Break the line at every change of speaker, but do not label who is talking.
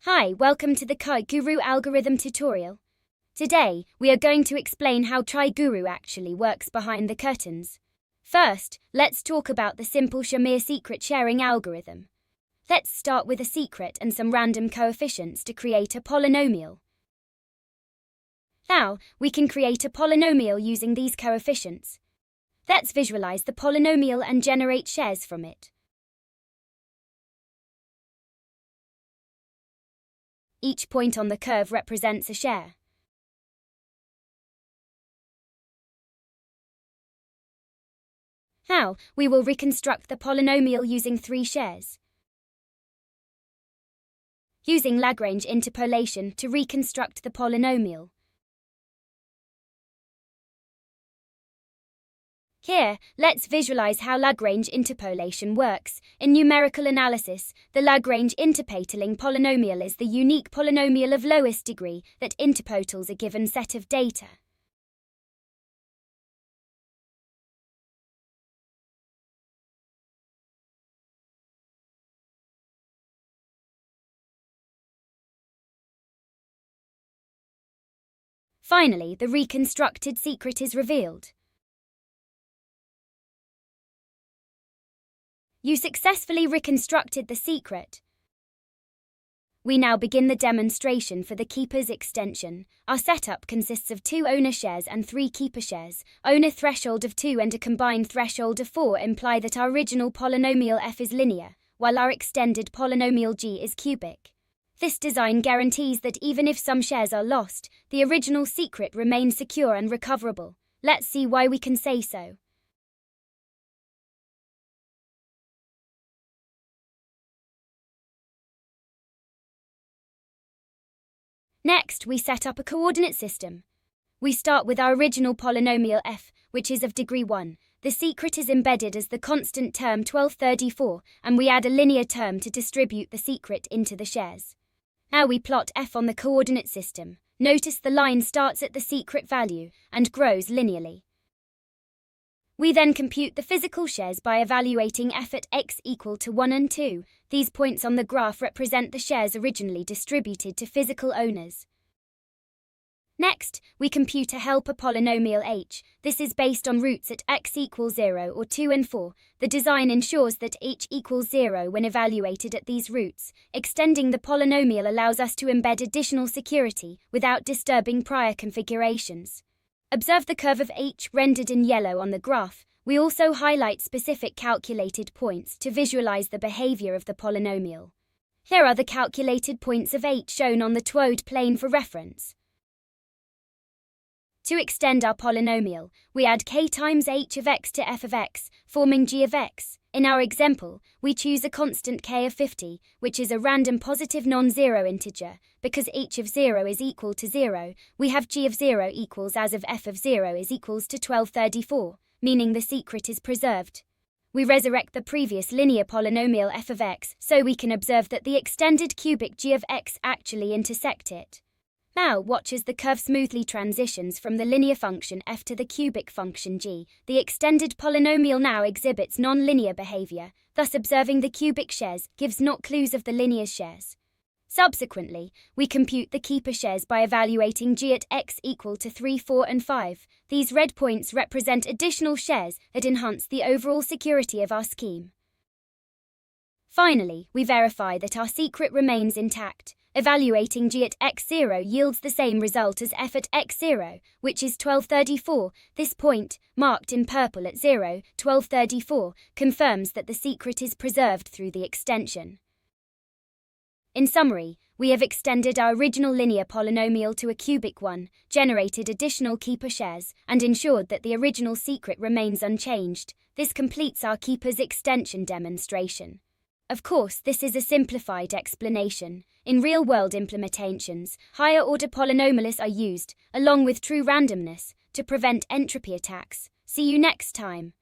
Hi, welcome to the KYW.guru algorithm tutorial. Today, we are going to explain how KYW.guru actually works behind the curtains. First, let's talk about the simple Shamir Secret Sharing algorithm. Let's start with a secret and some random coefficients to create a polynomial. Now, we can create a polynomial using these coefficients. Let's visualize the polynomial and generate shares from it. Each point on the curve represents a share. Now, we will reconstruct the polynomial using 3 shares. Using Lagrange interpolation to reconstruct the polynomial. Here, let's visualize how Lagrange interpolation works. In numerical analysis, the Lagrange interpolating polynomial is the unique polynomial of lowest degree that interpolates a given set of data. Finally, the reconstructed secret is revealed. You successfully reconstructed the secret. We now begin the demonstration for the keeper's extension. Our setup consists of 2 owner shares and 3 keeper shares. Owner threshold of 2 and a combined threshold of 4 imply that our original polynomial f is linear, while our extended polynomial g is cubic. This design guarantees that even if some shares are lost, the original secret remains secure and recoverable. Let's see why we can say so. Next, we set up a coordinate system. We start with our original polynomial f, which is of degree 1. The secret is embedded as the constant term 1234, and we add a linear term to distribute the secret into the shares. Now we plot f on the coordinate system. Notice the line starts at the secret value and grows linearly. We then compute the physical shares by evaluating f at x equal to 1 and 2. These points on the graph represent the shares originally distributed to physical owners. Next, we compute a helper polynomial h. This is based on roots at x equals 0 or 2 and 4. The design ensures that h equals 0 when evaluated at these roots. Extending the polynomial allows us to embed additional security without disturbing prior configurations. Observe the curve of h rendered in yellow on the graph. We also highlight specific calculated points to visualize the behavior of the polynomial. Here are the calculated points of h shown on the TOD plane for reference. To extend our polynomial, we add k times h of x to f of x, forming g of x. In our example, we choose a constant k of 50, which is a random positive non-zero integer. Because h of 0 is equal to 0, we have g of 0 equals as of f of 0 is equals to 1234, meaning the secret is preserved. We resurrect the previous linear polynomial f of x, so we can observe that the extended cubic g of x actually intersect it. Now watch as the curve smoothly transitions from the linear function f to the cubic function g. The extended polynomial now exhibits non-linear behavior, thus observing the cubic shares gives not clues of the linear shares. Subsequently, we compute the keeper shares by evaluating g at x equal to 3, 4 and 5. These red points represent additional shares that enhance the overall security of our scheme. Finally, we verify that our secret remains intact. Evaluating g at x0 yields the same result as f at x0, which is 1234. This point, marked in purple at 0, 1234, confirms that the secret is preserved through the extension. In summary, we have extended our original linear polynomial to a cubic one, generated additional keeper shares, and ensured that the original secret remains unchanged. This completes our keeper's extension demonstration. Of course, this is a simplified explanation. In real-world implementations, higher-order polynomials are used, along with true randomness, to prevent entropy attacks. See you next time.